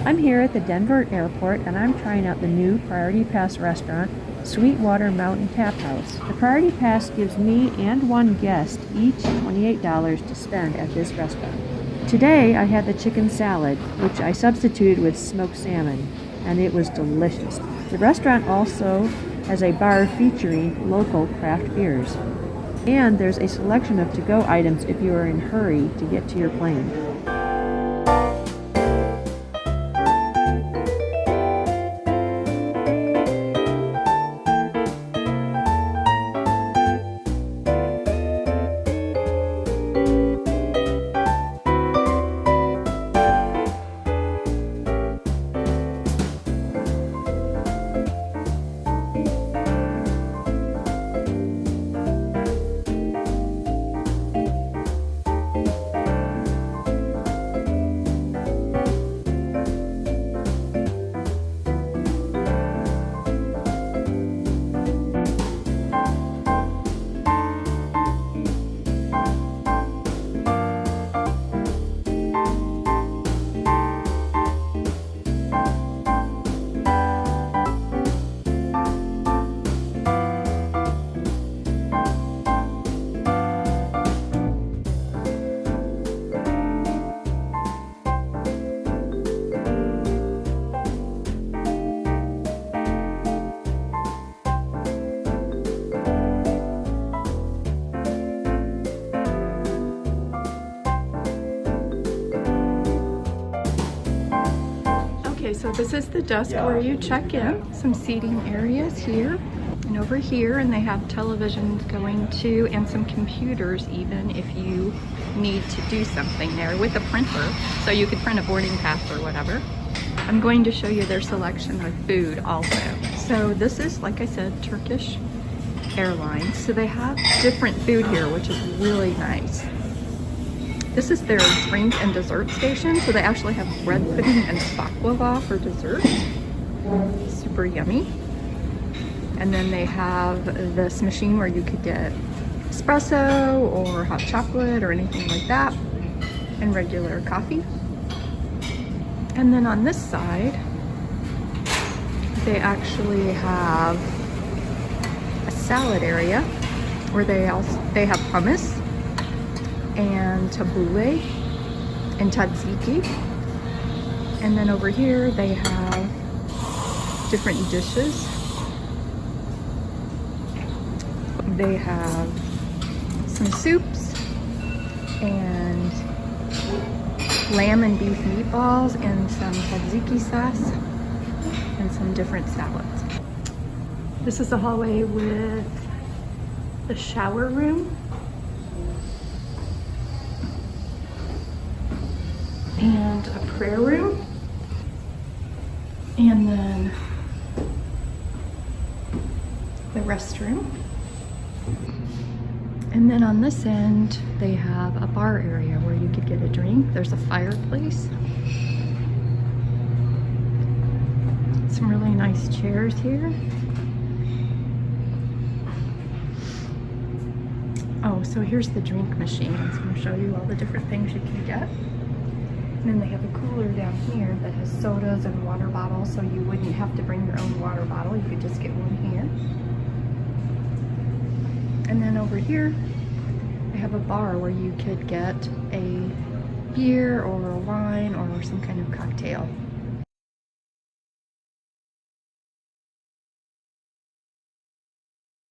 I'm here at the Denver airport and I'm trying out the new Priority Pass restaurant, Sweetwater Mountain Tap House. The Priority Pass gives me and one guest each $28 to spend at this restaurant. Today I had the chicken salad, which I substituted with smoked salmon, and it was delicious. The restaurant also has a bar featuring local craft beers. And there's a selection of to-go items if you are in a hurry to get to your plane. So this is the desk where you check in. Some seating areas here and over here, and they have televisions going to, and some computers even if you need to do something there with a printer, so you could print a boarding pass or whatever. I'm going to show you their selection of food also. So this is, like I said, Turkish Airlines. So they have different food here, which is really nice. This is their drink and dessert station, so they actually have bread pudding and baklava for dessert. Super yummy. And then they have this machine where you could get espresso or hot chocolate or anything like that, and regular coffee. And then on this side, they actually have a salad area where they have hummus and tabbouleh and tzatziki. And then over here they have different dishes. They have some soups and lamb and beef meatballs and some tzatziki sauce and some different salads. This is the hallway with the shower room and a prayer room, and then the restroom. And then on this end they have a bar area where you could get a drink. There's a fireplace, some really nice chairs here. Oh, so here's the drink machine. It's going to show you all the different things you can get. And then they have a cooler down here that has sodas and water bottles, so you wouldn't have to bring your own water bottle. You could just get one here. And then over here, they have a bar where you could get a beer or a wine or some kind of cocktail.